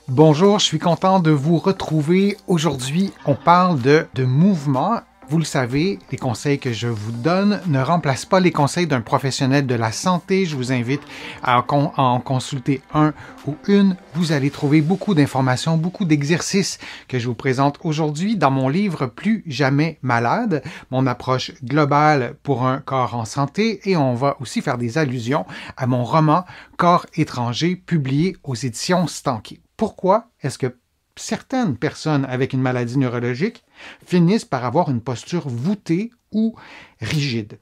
Bonjour, je suis content de vous retrouver. Aujourd'hui, on parle de mouvement. Vous le savez, les conseils que je vous donne ne remplacent pas les conseils d'un professionnel de la santé. Je vous invite à en consulter un ou une. Vous allez trouver beaucoup d'informations, beaucoup d'exercices que je vous présente aujourd'hui dans mon livre Plus jamais malade, mon approche globale pour un corps en santé, et on va aussi faire des allusions à mon roman Corps étranger, publié aux éditions Stankey. Pourquoi est-ce que certaines personnes avec une maladie neurologique finissent par avoir une posture voûtée ou rigide?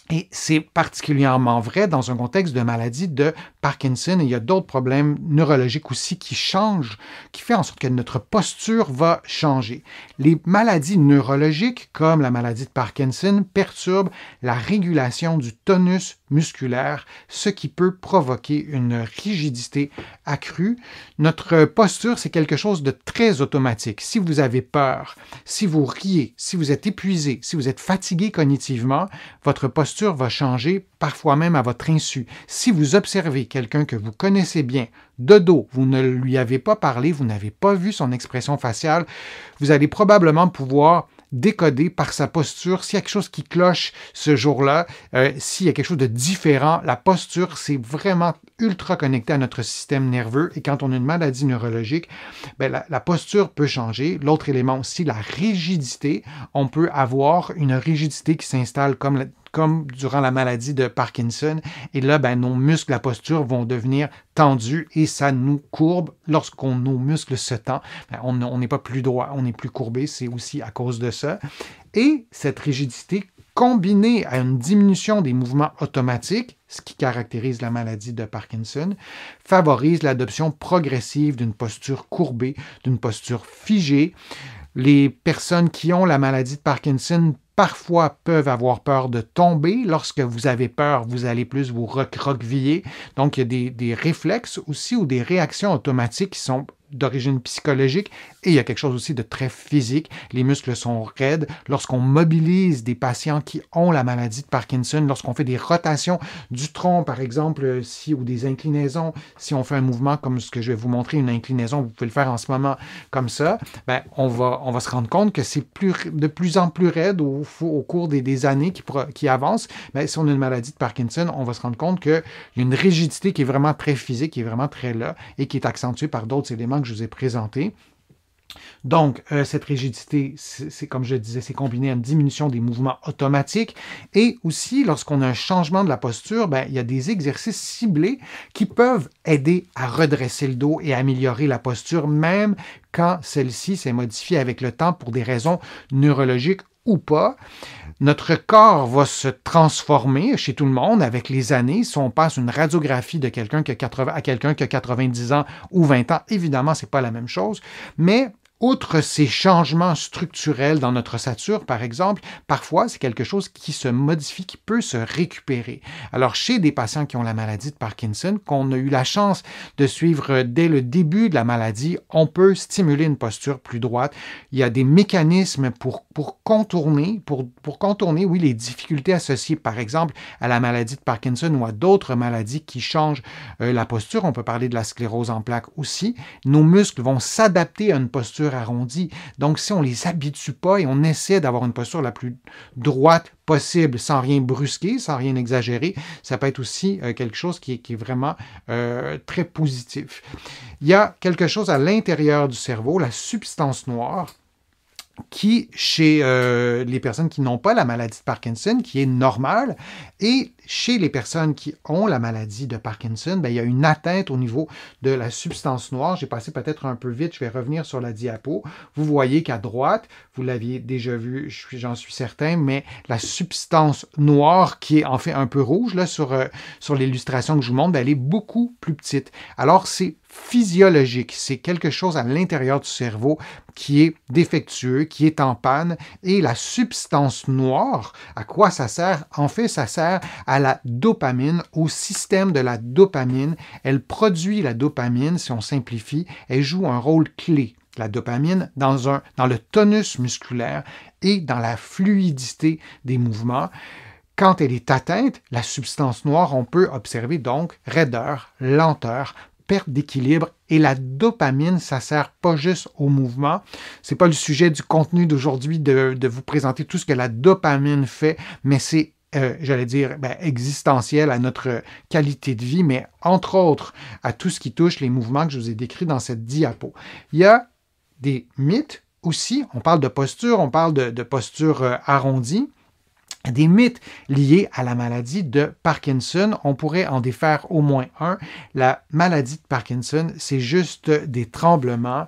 Et c'est particulièrement vrai dans un contexte de maladie de Parkinson. Et il y a d'autres problèmes neurologiques aussi qui changent, qui font en sorte que notre posture va changer. Les maladies neurologiques, comme la maladie de Parkinson, perturbent la régulation du tonus musculaire, ce qui peut provoquer une rigidité accrue. Notre posture, c'est quelque chose de très automatique. Si vous avez peur, si vous riez, si vous êtes épuisé, si vous êtes fatigué cognitivement, votre posture va changer, parfois même à votre insu. Si vous observez quelqu'un que vous connaissez bien, de dos, vous ne lui avez pas parlé, vous n'avez pas vu son expression faciale, vous allez probablement pouvoir décoder par sa posture s'il y a quelque chose qui cloche ce jour-là, s'il y a quelque chose de différent. La posture, c'est vraiment ultra connecté à notre système nerveux, et quand on a une maladie neurologique, la posture peut changer. L'autre élément aussi, la rigidité. On peut avoir une rigidité qui s'installe comme durant la maladie de Parkinson. Et là, nos muscles, la posture vont devenir tendus et ça nous courbe. Nos muscles se tendent, on n'est pas plus droit, on est plus courbé. C'est aussi à cause de ça. Et cette rigidité, combinée à une diminution des mouvements automatiques, ce qui caractérise la maladie de Parkinson, favorise l'adoption progressive d'une posture courbée, d'une posture figée. Les personnes qui ont la maladie de Parkinson parfois peuvent avoir peur de tomber. Lorsque vous avez peur, vous allez plus vous recroqueviller. Donc, il y a des réflexes aussi ou des réactions automatiques qui sont d'origine psychologique, et il y a quelque chose aussi de très physique. Les muscles sont raides. Lorsqu'on mobilise des patients qui ont la maladie de Parkinson, lorsqu'on fait des rotations du tronc, par exemple, ou des inclinaisons, si on fait un mouvement comme ce que je vais vous montrer, une inclinaison, vous pouvez le faire en ce moment comme ça, on va se rendre compte que c'est de plus en plus raide au cours des années qui avancent. Si on a une maladie de Parkinson, on va se rendre compte qu'il y a une rigidité qui est vraiment très physique, qui est vraiment très là, et qui est accentuée par d'autres éléments que je vous ai présentés. Donc, cette rigidité, c'est comme je disais, c'est combiné à une diminution des mouvements automatiques. Et aussi, lorsqu'on a un changement de la posture, il y a des exercices ciblés qui peuvent aider à redresser le dos et à améliorer la posture, même quand celle-ci s'est modifiée avec le temps pour des raisons neurologiques ou pas. Notre corps va se transformer chez tout le monde avec les années. Si on passe une radiographie de quelqu'un qui a 80 à quelqu'un qui a 90 ans ou 20 ans, évidemment, ce n'est pas la même chose. Mais outre ces changements structurels dans notre ossature, par exemple, parfois, c'est quelque chose qui se modifie, qui peut se récupérer. Alors, chez des patients qui ont la maladie de Parkinson, qu'on a eu la chance de suivre dès le début de la maladie, on peut stimuler une posture plus droite. Il y a des mécanismes pour contourner, oui, les difficultés associées, par exemple, à la maladie de Parkinson ou à d'autres maladies qui changent la posture. On peut parler de la sclérose en plaques aussi. Nos muscles vont s'adapter à une posture arrondie. Donc, si on ne les habitue pas et on essaie d'avoir une posture la plus droite possible, sans rien brusquer, sans rien exagérer, ça peut être aussi quelque chose qui est vraiment très positif. Il y a quelque chose à l'intérieur du cerveau, la substance noire, qui, chez les personnes qui n'ont pas la maladie de Parkinson, qui est normale, et chez les personnes qui ont la maladie de Parkinson, il y a une atteinte au niveau de la substance noire. J'ai passé peut-être un peu vite, je vais revenir sur la diapo. Vous voyez qu'à droite, vous l'aviez déjà vu, j'en suis certain, mais la substance noire, qui est en fait un peu rouge là, sur l'illustration que je vous montre, elle est beaucoup plus petite. Alors, c'est physiologique, c'est quelque chose à l'intérieur du cerveau qui est défectueux, qui est en panne, et la substance noire, à quoi ça sert? En fait, ça sert à la dopamine, au système de la dopamine. Elle produit la dopamine, si on simplifie, elle joue un rôle clé, la dopamine, dans le tonus musculaire et dans la fluidité des mouvements. Quand elle est atteinte, la substance noire, on peut observer donc raideur, lenteur, perte d'équilibre. Et la dopamine, ça sert pas juste au mouvement. C'est pas le sujet du contenu d'aujourd'hui de vous présenter tout ce que la dopamine fait, mais c'est j'allais dire, existentiel à notre qualité de vie, mais entre autres à tout ce qui touche les mouvements que je vous ai décrits dans cette diapo. Il y a des mythes aussi, on parle de posture, on parle de posture arrondie. Des mythes liés à la maladie de Parkinson. On pourrait en défaire au moins un. La maladie de Parkinson, c'est juste des tremblements.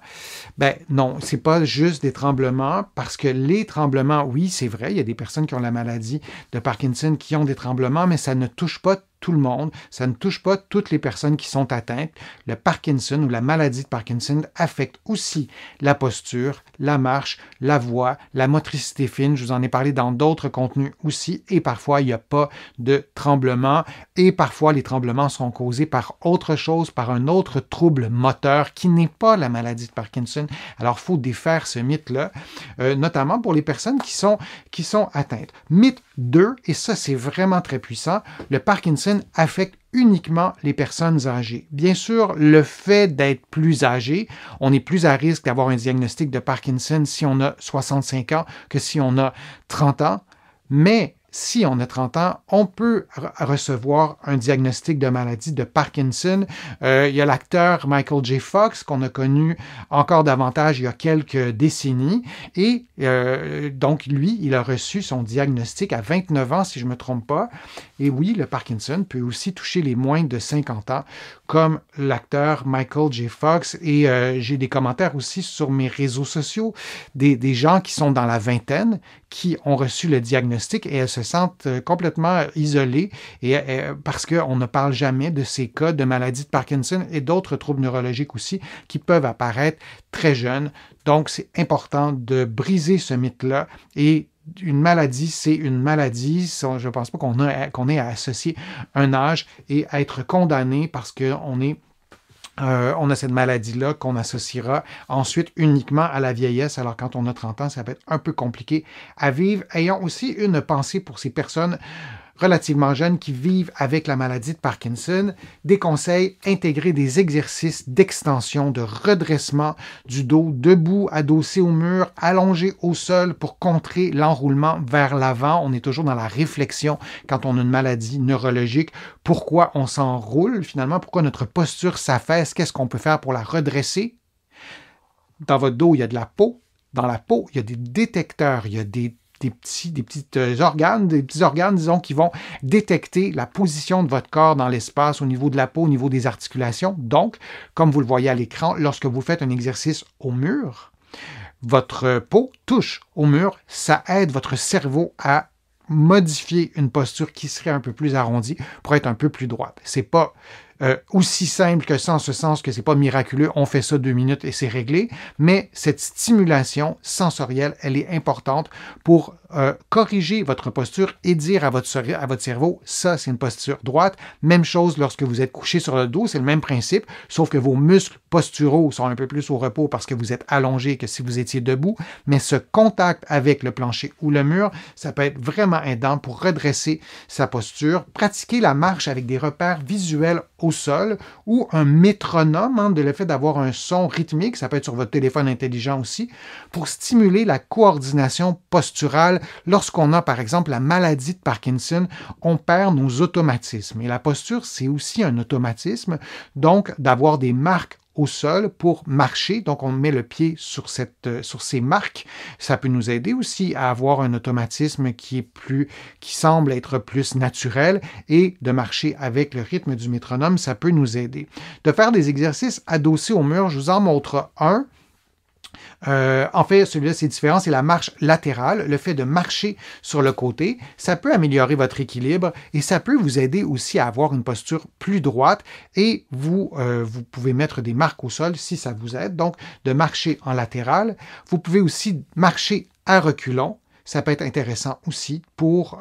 Non, c'est pas juste des tremblements parce que les tremblements, oui, c'est vrai, il y a des personnes qui ont la maladie de Parkinson qui ont des tremblements, mais ça ne touche pas tout le monde, ça ne touche pas toutes les personnes qui sont atteintes. Le Parkinson ou la maladie de Parkinson affecte aussi la posture, la marche, la voix, la motricité fine. Je vous en ai parlé dans d'autres contenus aussi. Et parfois, il n'y a pas de tremblement. Et parfois, les tremblements sont causés par autre chose, par un autre trouble moteur qui n'est pas la maladie de Parkinson. Alors, il faut défaire ce mythe-là, notamment pour les personnes qui sont atteintes. Mythe 2, et ça, c'est vraiment très puissant, le Parkinson affecte uniquement les personnes âgées. Bien sûr, le fait d'être plus âgé, on est plus à risque d'avoir un diagnostic de Parkinson si on a 65 ans que si on a 30 ans, mais si on a 30 ans, on peut recevoir un diagnostic de maladie de Parkinson. Il y a l'acteur Michael J. Fox qu'on a connu encore davantage il y a quelques décennies. Et donc, lui, il a reçu son diagnostic à 29 ans, si je ne me trompe pas. Et oui, le Parkinson peut aussi toucher les moins de 50 ans, comme l'acteur Michael J. Fox. Et j'ai des commentaires aussi sur mes réseaux sociaux, des gens qui sont dans la vingtaine, qui ont reçu le diagnostic et elles se sentent complètement isolées parce qu'on ne parle jamais de ces cas de maladie de Parkinson et d'autres troubles neurologiques aussi qui peuvent apparaître très jeunes. Donc, c'est important de briser ce mythe-là et une maladie, c'est une maladie. Je ne pense pas qu'on ait à associer un âge et à être condamné parce qu'on a cette maladie-là qu'on associera ensuite uniquement à la vieillesse. Alors, quand on a 30 ans, ça peut être un peu compliqué à vivre. Ayons aussi une pensée pour ces personnes relativement jeunes qui vivent avec la maladie de Parkinson. Des conseils, intégrer des exercices d'extension, de redressement du dos, debout, adossé au mur, allongé au sol pour contrer l'enroulement vers l'avant. On est toujours dans la réflexion quand on a une maladie neurologique. Pourquoi on s'enroule finalement? Pourquoi notre posture s'affaisse? Qu'est-ce qu'on peut faire pour la redresser? Dans votre dos, il y a de la peau. Dans la peau, il y a des détecteurs, il y a des petits organes, disons, qui vont détecter la position de votre corps dans l'espace au niveau de la peau, au niveau des articulations. Donc, comme vous le voyez à l'écran, lorsque vous faites un exercice au mur, votre peau touche au mur, ça aide votre cerveau à modifier une posture qui serait un peu plus arrondie pour être un peu plus droite. C'est pas aussi simple que ça, en ce sens que c'est pas miraculeux, on fait ça 2 minutes et c'est réglé, mais cette stimulation sensorielle, elle est importante pour corriger votre posture et dire à votre cerveau, ça c'est une posture droite. Même chose lorsque vous êtes couché sur le dos, c'est le même principe, sauf que vos muscles posturaux sont un peu plus au repos parce que vous êtes allongé que si vous étiez debout, mais ce contact avec le plancher ou le mur, ça peut être vraiment aidant pour redresser sa posture. Pratiquer la marche avec des repères visuels au sol ou un métronome, de le fait d'avoir un son rythmique, ça peut être sur votre téléphone intelligent aussi, pour stimuler la coordination posturale. Lorsqu'on a, par exemple, la maladie de Parkinson, on perd nos automatismes. Et la posture, c'est aussi un automatisme, donc d'avoir des marques au sol pour marcher. Donc, on met le pied sur ces marques. Ça peut nous aider aussi à avoir un automatisme qui semble être plus naturel et de marcher avec le rythme du métronome, ça peut nous aider. De faire des exercices adossés au mur, je vous en montre un. En fait, celui-là, c'est différent, c'est la marche latérale, le fait de marcher sur le côté. Ça peut améliorer votre équilibre et ça peut vous aider aussi à avoir une posture plus droite et vous pouvez mettre des marques au sol si ça vous aide, donc de marcher en latéral. Vous pouvez aussi marcher à reculons. Ça peut être intéressant aussi pour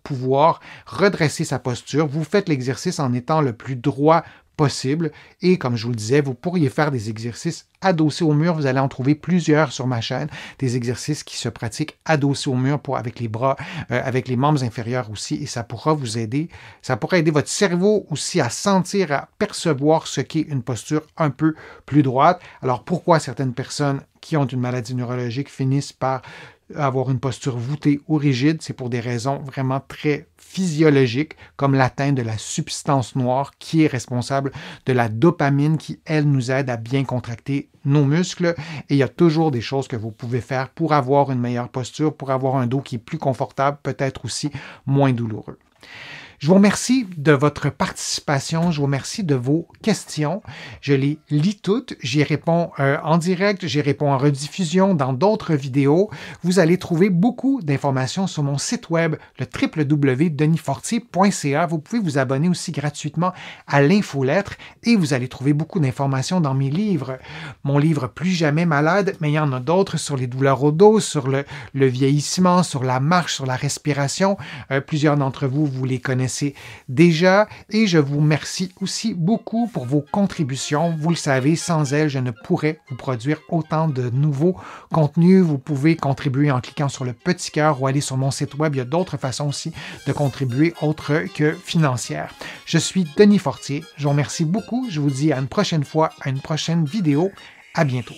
pouvoir redresser sa posture. Vous faites l'exercice en étant le plus droit possible. Et comme je vous le disais, vous pourriez faire des exercices adossés au mur. Vous allez en trouver plusieurs sur ma chaîne, des exercices qui se pratiquent adossés au mur avec les bras, avec les membres inférieurs aussi. Et ça pourra vous aider. Ça pourra aider votre cerveau aussi à sentir, à percevoir ce qu'est une posture un peu plus droite. Alors pourquoi certaines personnes qui ont une maladie neurologique finissent par avoir une posture voûtée ou rigide, c'est pour des raisons vraiment très physiologiques, comme l'atteinte de la substance noire qui est responsable de la dopamine qui, elle, nous aide à bien contracter nos muscles. Et il y a toujours des choses que vous pouvez faire pour avoir une meilleure posture, pour avoir un dos qui est plus confortable, peut-être aussi moins douloureux. Je vous remercie de votre participation, je vous remercie de vos questions. Je les lis toutes, j'y réponds en direct, j'y réponds en rediffusion dans d'autres vidéos. Vous allez trouver beaucoup d'informations sur mon site web, le www.denisfortier.ca. Vous pouvez vous abonner aussi gratuitement à l'infolettre et vous allez trouver beaucoup d'informations dans mes livres. Mon livre Plus jamais malade, mais il y en a d'autres sur les douleurs au dos, sur le vieillissement, sur la marche, sur la respiration. Plusieurs d'entre vous, vous les connaissez déjà et je vous remercie aussi beaucoup pour vos contributions. Vous le savez, sans elles, je ne pourrais vous produire autant de nouveaux contenus. Vous pouvez contribuer en cliquant sur le petit cœur ou aller sur mon site web. Il y a d'autres façons aussi de contribuer autres que financières. Je suis Denis Fortier. Je vous remercie beaucoup. Je vous dis à une prochaine fois, à une prochaine vidéo. À bientôt.